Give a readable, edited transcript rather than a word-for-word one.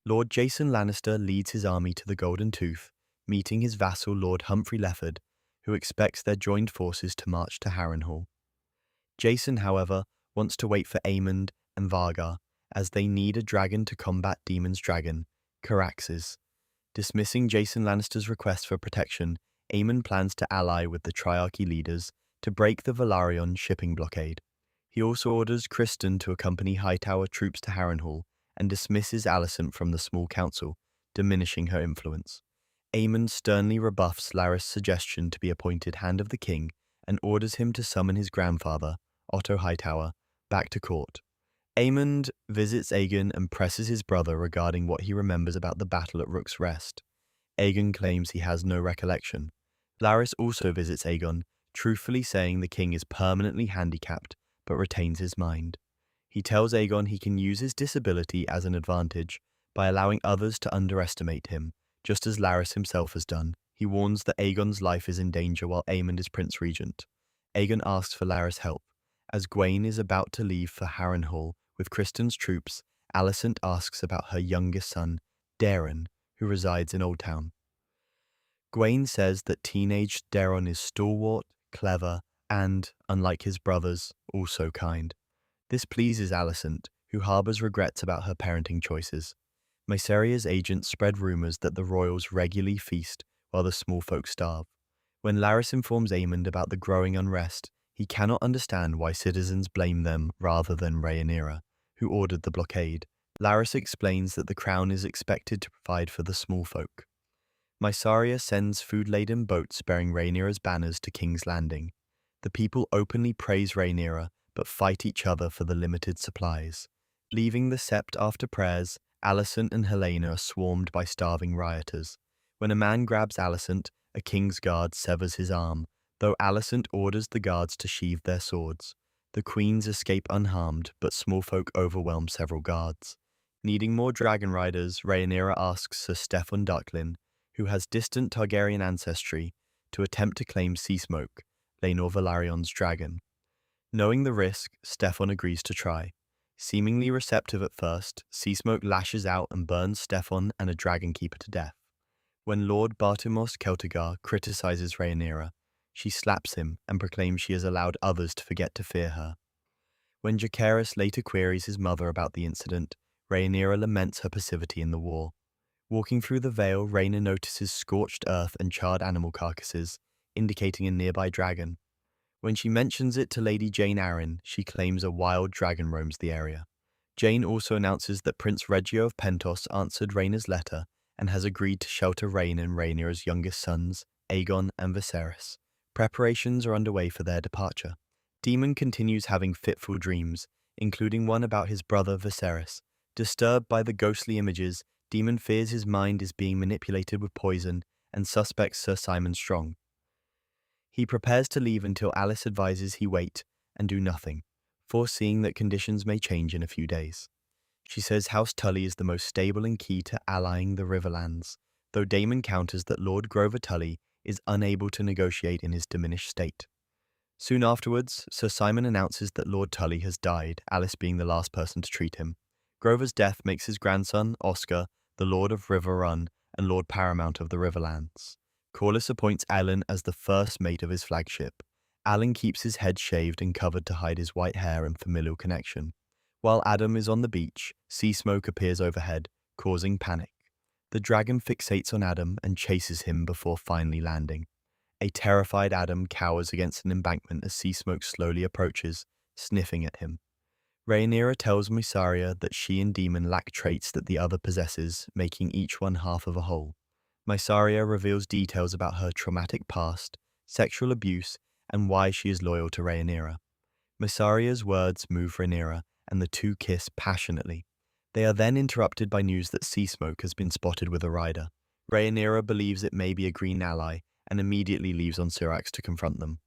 Lord Jason Lannister leads his army to the Golden Tooth, meeting his vassal Lord Humphrey Lefford, who expects their joined forces to march to Harrenhal. Jason, however, wants to wait for Aemond and Vhagar, as they need a dragon to combat Daemon's dragon, Caraxes. Dismissing Jason Lannister's request for protection, Aemond plans to ally with the Triarchy leaders to break the Velaryon shipping blockade. He also orders Criston to accompany Hightower troops to Harrenhal and dismisses Alicent from the small council, diminishing her influence. Aemond sternly rebuffs Larys' suggestion to be appointed Hand of the King and orders him to summon his grandfather, Otto Hightower, back to court. Aemond visits Aegon and presses his brother regarding what he remembers about the battle at Rook's Rest. Aegon claims he has no recollection. Larys also visits Aegon, truthfully saying the king is permanently handicapped but retains his mind. He tells Aegon he can use his disability as an advantage by allowing others to underestimate him, just as Larys himself has done. He warns that Aegon's life is in danger while Aemond is Prince Regent. Aegon asks for Larys' help. As Gwaine is about to leave for Harrenhal with Criston's troops, Alicent asks about her youngest son, Daemon, who resides in Oldtown. Gwaine says that teenage Daemon is stalwart, clever, and, unlike his brothers, also kind. This pleases Alicent, who harbors regrets about her parenting choices. Mysaria's agents spread rumors that the royals regularly feast while the small folk starve. When Larys informs Aemond about the growing unrest, he cannot understand why citizens blame them rather than Rhaenyra, who ordered the blockade. Larys explains that the crown is expected to provide for the small folk. Mysaria sends food-laden boats bearing Rhaenyra's banners to King's Landing. The people openly praise Rhaenyra, but fight each other for the limited supplies. Leaving the sept after prayers, Alicent and Helena are swarmed by starving rioters. When a man grabs Alicent, a king's guard severs his arm, though Alicent orders the guards to sheathe their swords. The queens escape unharmed, but small folk overwhelm several guards. Needing more dragon riders, Rhaenyra asks Sir Steffon Darklyn, who has distant Targaryen ancestry, to attempt to claim Seasmoke, Laenor Velaryon's dragon. Knowing the risk, Steffon agrees to try. Seemingly receptive at first, Seasmoke lashes out and burns Steffon and a dragon keeper to death. When Lord Bartimos Celtigar criticizes Rhaenyra, she slaps him and proclaims she has allowed others to forget to fear her. When Jacaerys later queries his mother about the incident, Rhaenyra laments her passivity in the war. Walking through the Vale, Rhaena notices scorched earth and charred animal carcasses, indicating a nearby dragon. When she mentions it to Lady Jane Arryn, she claims a wild dragon roams the area. Jane also announces that Prince Reggio of Pentos answered Rhaena's letter and has agreed to shelter Rhaena and Rhaenyra's youngest sons, Aegon and Viserys. Preparations are underway for their departure. Daemon continues having fitful dreams, including one about his brother Viserys. Disturbed by the ghostly images, Daemon fears his mind is being manipulated with poison and suspects Sir Simon Strong. He prepares to leave until Alice advises he wait and do nothing, foreseeing that conditions may change in a few days. She says House Tully is the most stable and key to allying the Riverlands, though Daemon counters that Lord Grover Tully is unable to negotiate in his diminished state. Soon afterwards, Sir Simon announces that Lord Tully has died, Alice being the last person to treat him. Grover's death makes his grandson, Oscar, the Lord of River Run and Lord Paramount of the Riverlands. Corlys appoints Alan as the first mate of his flagship. Alan keeps his head shaved and covered to hide his white hair and familial connection. While Adam is on the beach, sea smoke appears overhead, causing panic. The dragon fixates on Adam and chases him before finally landing. A terrified Adam cowers against an embankment as sea smoke slowly approaches, sniffing at him. Rhaenyra tells Mysaria that she and Daemon lack traits that the other possesses, making each one half of a whole. Mysaria reveals details about her traumatic past, sexual abuse, and why she is loyal to Rhaenyra. Mysaria's words move Rhaenyra, and the two kiss passionately. They are then interrupted by news that Seasmoke has been spotted with a rider. Rhaenyra believes it may be a green ally, and immediately leaves on Syrax to confront them.